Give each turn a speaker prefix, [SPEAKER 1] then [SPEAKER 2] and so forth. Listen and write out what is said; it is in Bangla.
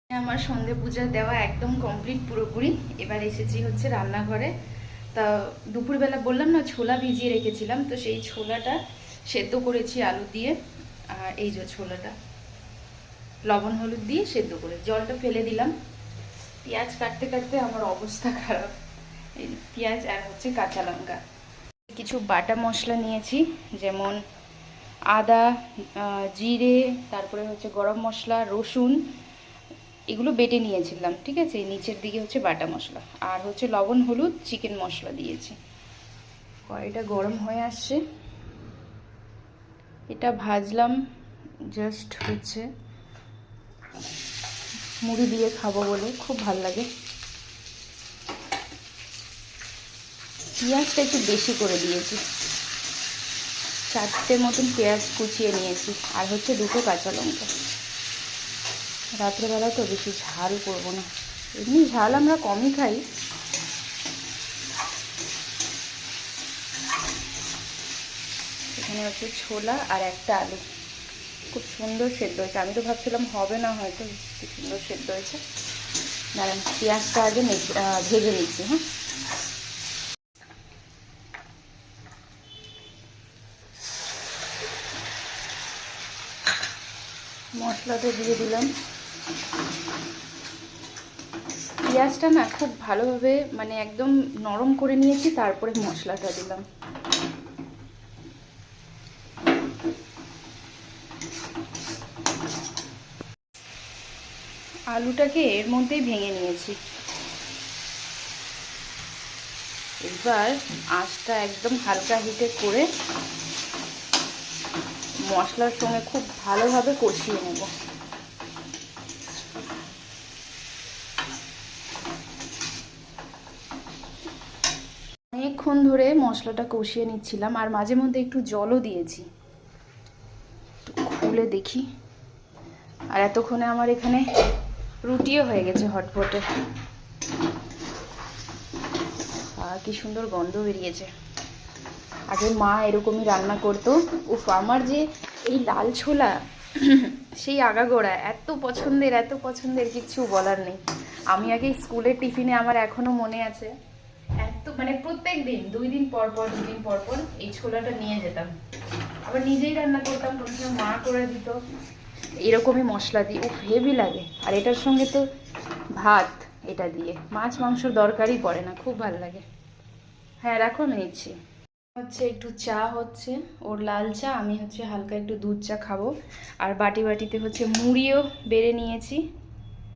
[SPEAKER 1] আমার সন্ধে পূজা দেওয়া একদম কমপ্লিট পুরোপুরি। এবার এসেছি হচ্ছে রান্নাঘরে। তা দুপুরবেলা বললাম না ছোলা ভিজিয়ে রেখেছিলাম, তো সেই ছোলাটা সেদ্ধ করেছি আলু দিয়ে। আর এই যে ছোলাটা লবণ হলুদ দিয়ে সেদ্ধ করে জলটা ফেলে দিলাম। পেঁয়াজ কাটতে কাটতে আমার অবস্থা খারাপ। এই পেঁয়াজ আর হচ্ছে কাঁচা লঙ্কা। কিছু বাটা মশলা নিয়েছি, যেমন আদা, জিরে, তারপরে হচ্ছে গরম মশলা, রসুন, এগুলো বেটে নিয়েছিলাম। ঠিক আছে, এই নিচের দিকে হচ্ছে বাটা মশলা, আর হচ্ছে লবণ হলুদ চিকেন মশলা দিয়েছি। কড়াইটা গরম হয়ে আসছে, এটা ভাজলাম। জাস্ট হচ্ছে মুড়ি দিয়ে খাবো বলে, খুব ভাল লাগে। পেঁয়াজটা একটু বেশি করে দিয়েছি, 4টে মতন পেঁয়াজ কুচিয়ে নিয়েছি, আর হচ্ছে 2টো কাঁচা লঙ্কা। রাত্রেবেলা তো বেশি ঝাল করবো না, এমনি ঝাল আমরা কমই খাই। এখানে হচ্ছে ছোলা আর একটা আলু, খুব সুন্দর সেদ্ধ হয়েছে। আমি তো ভাবছিলাম হবে না, হয়তো খুব সুন্দর সেদ্ধ হয়েছে। দাঁড়ান, পেঁয়াজটা আগে ভেজে নিচ্ছি। হ্যাঁ, মশলাটা দিয়ে দিলাম। পেঁয়াজটা না খুব ভালোভাবে মানে একদম নরম করে নিয়েছি, তারপরে মশলাটা দিলাম। আলুটাকে এর মধ্যেই ভেঙে নিয়েছি। এবার আঁচটা একদম হালকা হিটে করে মশলার সঙ্গে খুব ভালোভাবে কষিয়ে নেব। অনেকক্ষণ ধরে মশলাটা কষিয়ে নিচ্ছিলাম, আর মাঝে মধ্যে একটু জলও দিয়েছি। খুলে দেখি, আর এতক্ষণে আমার এখানে রুটিও হয়ে গেছে হটপটে। আর কি সুন্দর গন্ধ বেরিয়েছে। আগে মা এরকমই রান্না করতো। উফ, আমার যে এই লাল ছোলা সেই আগাগোড়া এত পছন্দের কিছু বলার নেই। আমি আগে স্কুলের টিফিনে, আমার এখনো মনে আছে, এত মানে প্রত্যেক দিন 2 দিন পর পর এই ছোলাটা নিয়ে যেতাম। আবার নিজেই রান্না করতাম, কোনো সময় মা করে দিত এরকমই মশলা দিয়ে। উফ, হেভি লাগে। আর এটার সঙ্গে তো ভাত, এটা দিয়ে মাছ মাংসর দরকারই পড়ে না, খুব ভালো লাগে। হ্যাঁ রাখো, আমি নিচ্ছি। হচ্ছে একটু চা হচ্ছে, ওর লাল চা, আমি হচ্ছে হালকা একটু দুধ চা খাবো। আর বাটিতে হচ্ছে মুড়িও বেড়ে নিয়েছি।